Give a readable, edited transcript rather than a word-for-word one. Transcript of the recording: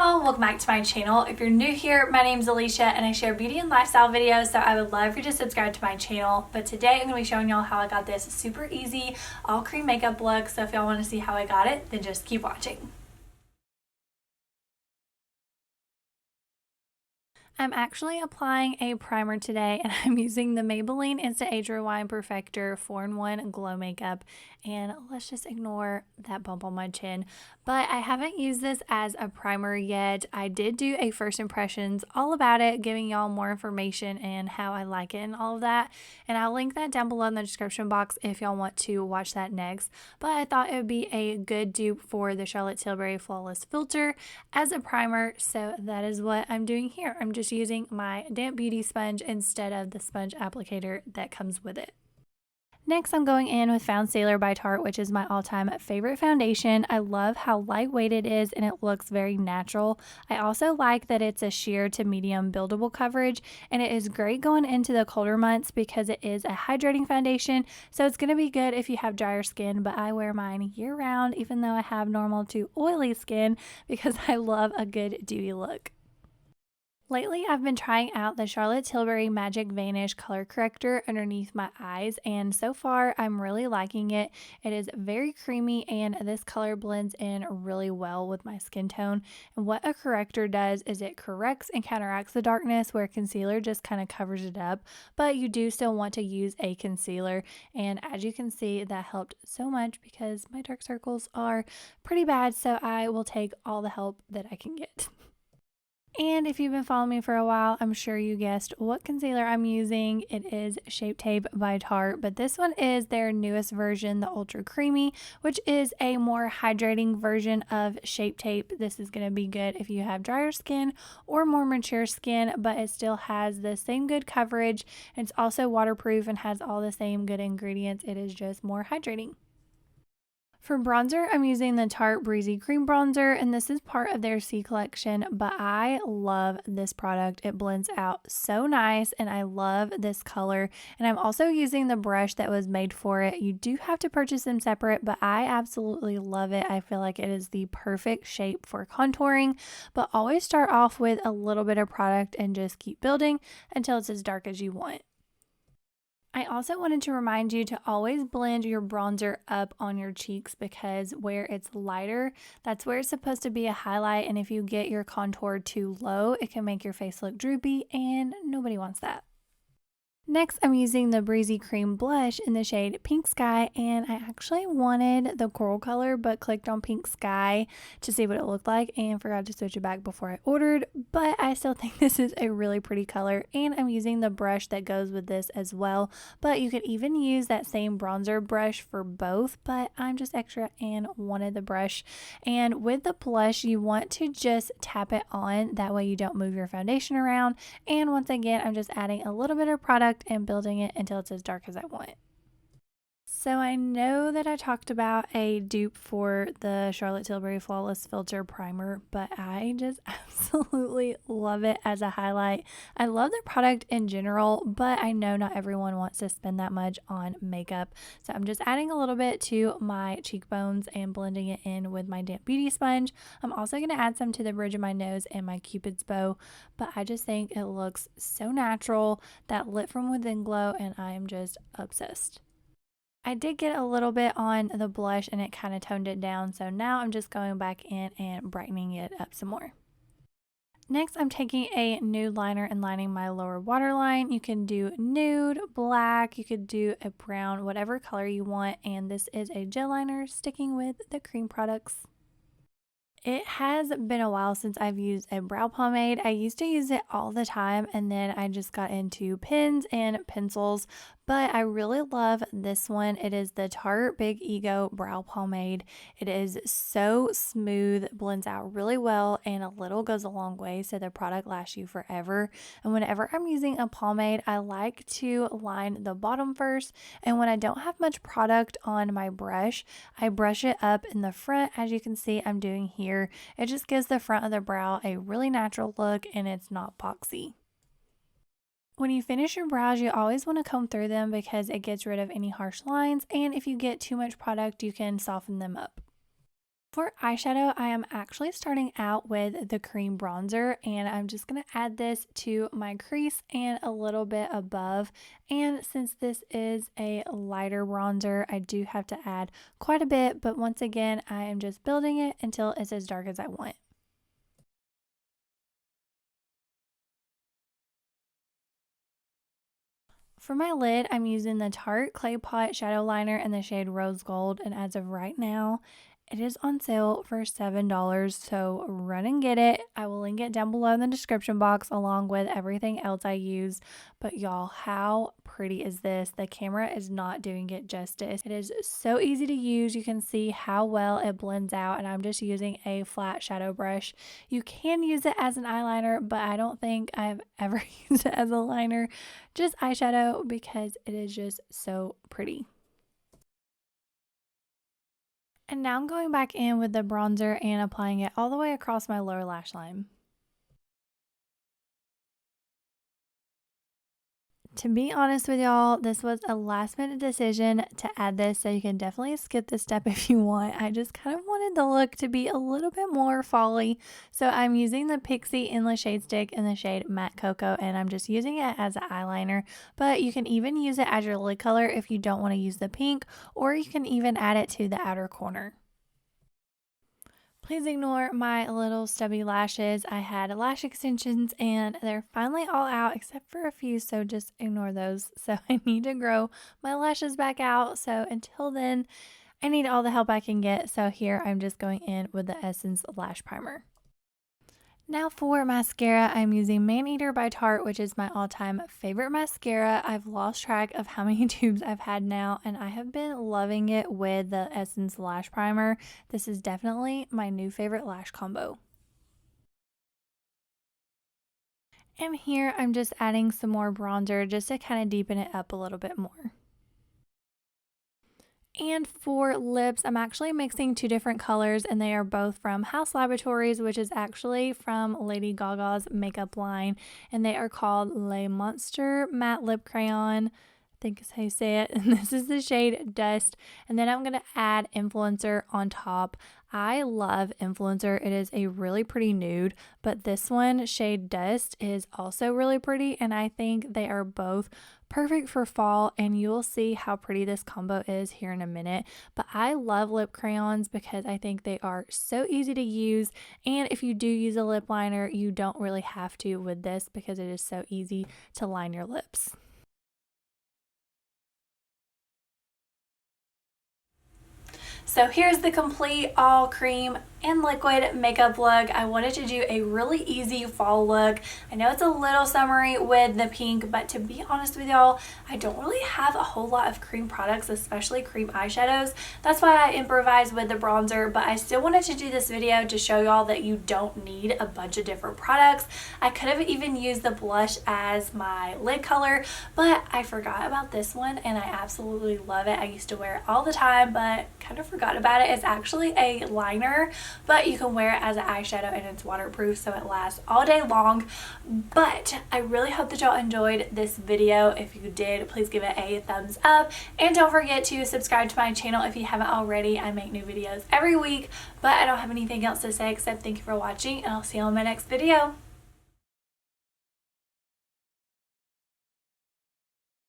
y'all, welcome back to my channel. If you're new here, my name is Alicia and I share beauty and lifestyle videos, so I would love for you to subscribe to my channel. But today I'm going to be showing y'all how I got this super easy all cream makeup look, so if y'all want to see how I got it, then just keep watching. I'm actually applying a primer today and I'm using the Maybelline Instant Age Rewind Perfector 4-in-1 Glow Makeup, and let's just ignore that bump on my chin. But I haven't used this as a primer yet. I did do a first impressions all about it, giving y'all more information and how I like it and all of that, and I'll link that down below in the description box if y'all want to watch that next. But I thought it would be a good dupe for the Charlotte Tilbury Flawless Filter as a primer, so that is what I'm doing here. I'm just using my damp beauty sponge instead of the sponge applicator that comes with it. Next, I'm going in with Found Sailor by Tarte, which is my all-time favorite foundation. I love how lightweight it is and it looks very natural. I also like that it's a sheer to medium buildable coverage, and it is great going into the colder months because it is a hydrating foundation, so it's going to be good if you have drier skin, but I wear mine year-round even though I have normal to oily skin because I love a good dewy look. Lately, I've been trying out the Charlotte Tilbury Magic Vanish color corrector underneath my eyes, and so far I'm really liking it. It is very creamy and this color blends in really well with my skin tone. And what a corrector does is it corrects and counteracts the darkness where concealer just kind of covers it up, but you do still want to use a concealer. And as you can see, that helped so much because my dark circles are pretty bad, so I will take all the help that I can get. And if you've been following me for a while, I'm sure you guessed what concealer I'm using. It is Shape Tape by Tarte, but this one is their newest version, the Ultra Creamy, which is a more hydrating version of Shape Tape. This is going to be good if you have drier skin or more mature skin, but it still has the same good coverage. It's also waterproof and has all the same good ingredients. It is just more hydrating. For bronzer, I'm using the Tarte Breezy Cream Bronzer, and this is part of their C collection, but I love this product. It blends out so nice, and I love this color, and I'm also using the brush that was made for it. You do have to purchase them separate, but I absolutely love it. I feel like it is the perfect shape for contouring, but always start off with a little bit of product and just keep building until it's as dark as you want. I also wanted to remind you to always blend your bronzer up on your cheeks because where it's lighter, that's where it's supposed to be a highlight, and if you get your contour too low, it can make your face look droopy and nobody wants that. Next, I'm using the Breezy Cream Blush in the shade Pink Sky, and I actually wanted the coral color but clicked on Pink Sky to see what it looked like and forgot to switch it back before I ordered, but I still think this is a really pretty color, and I'm using the brush that goes with this as well, but you could even use that same bronzer brush for both, but I'm just extra and wanted the brush. And with the blush, you want to just tap it on, that way you don't move your foundation around, and once again, I'm just adding a little bit of product and building it until it's as dark as I want. So I know that I talked about a dupe for the Charlotte Tilbury Flawless Filter Primer, but I just absolutely love it as a highlight. I love the product in general, but I know not everyone wants to spend that much on makeup. So I'm just adding a little bit to my cheekbones and blending it in with my damp beauty sponge. I'm also going to add some to the bridge of my nose and my Cupid's bow, but I just think it looks so natural, that lit from within glow, and I am just obsessed. I did get a little bit on the blush and it kind of toned it down, so now I'm just going back in and brightening it up some more. Next, I'm taking a nude liner and lining my lower waterline. You can do nude, black, you could do a brown, whatever color you want, and this is a gel liner sticking with the cream products. It has been a while since I've used a brow pomade. I used to use it all the time, and then I just got into pens and pencils, but I really love this one. It is the Tarte Big Ego Brow Pomade. It is so smooth, blends out really well, and a little goes a long way, so the product lasts you forever. And whenever I'm using a pomade, I like to line the bottom first, and when I don't have much product on my brush, I brush it up in the front, as you can see I'm doing here. It just gives the front of the brow a really natural look, and it's not boxy. When you finish your brows, you always want to comb through them because it gets rid of any harsh lines, and if you get too much product, you can soften them up. For eyeshadow, I am actually starting out with the cream bronzer, and I'm just going to add this to my crease and a little bit above. And since this is a lighter bronzer, I do have to add quite a bit, but once again, I am just building it until it's as dark as I want. For my lid, I'm using the Tarte Clay Pot Shadow Liner in the shade Rose Gold, and as of right now, it is on sale for $7, so run and get it. I will link it down below in the description box along with everything else I use. But y'all, how pretty is this? The camera is not doing it justice. It is so easy to use. You can see how well it blends out, and I'm just using a flat shadow brush. You can use it as an eyeliner, but I don't think I've ever used it as a liner, just eyeshadow, because it is just so pretty. And now I'm going back in with the bronzer and applying it all the way across my lower lash line. To be honest with y'all, this was a last minute decision to add this, so you can definitely skip this step if you want. I just kind of wanted the look to be a little bit more fall-y, so I'm using the Pixie Endless Shade Stick in the shade Matte Cocoa, and I'm just using it as an eyeliner, but you can even use it as your lid color if you don't want to use the pink, or you can even add it to the outer corner. Please ignore my little stubby lashes. I had lash extensions and they're finally all out except for a few, so just ignore those. So I need to grow my lashes back out. So until then, I need all the help I can get. So here I'm just going in with the Essence Lash Primer. Now for mascara, I'm using Maneater by Tarte, which is my all-time favorite mascara. I've lost track of how many tubes I've had now, and I have been loving it with the Essence Lash Primer. This is definitely my new favorite lash combo. And here I'm just adding some more bronzer just to kind of deepen it up a little bit more. And for lips, I'm actually mixing two different colors, and they are both from House Laboratories, which is actually from Lady Gaga's makeup line, and they are called Le Monster Matte Lip Crayon. I think is how you say it. And this is the shade Dust. And then I'm going to add Influencer on top. I love Influencer. It is a really pretty nude, but this one, shade Dust, is also really pretty, and I think they are both perfect for fall, and you will see how pretty this combo is here in a minute. But I love lip crayons because I think they are so easy to use, and if you do use a lip liner, you don't really have to with this because it is so easy to line your lips. So here's the complete all cream and liquid makeup look. I wanted to do a really easy fall look. I know it's a little summery with the pink, but to be honest with y'all, I don't really have a whole lot of cream products, especially cream eyeshadows. That's why I improvise with the bronzer, but I still wanted to do this video to show y'all that you don't need a bunch of different products. I could have even used the blush as my lid color, but I forgot about this one and I absolutely love it. I used to wear it all the time, but kind of forgot about it. It's actually a liner, but you can wear it as an eyeshadow and it's waterproof, so it lasts all day long. But I really hope that y'all enjoyed this video. If you did, please give it a thumbs up, and don't forget to subscribe to my channel if you haven't already. I make new videos every week, but I don't have anything else to say except thank you for watching, and I'll see you on my next video.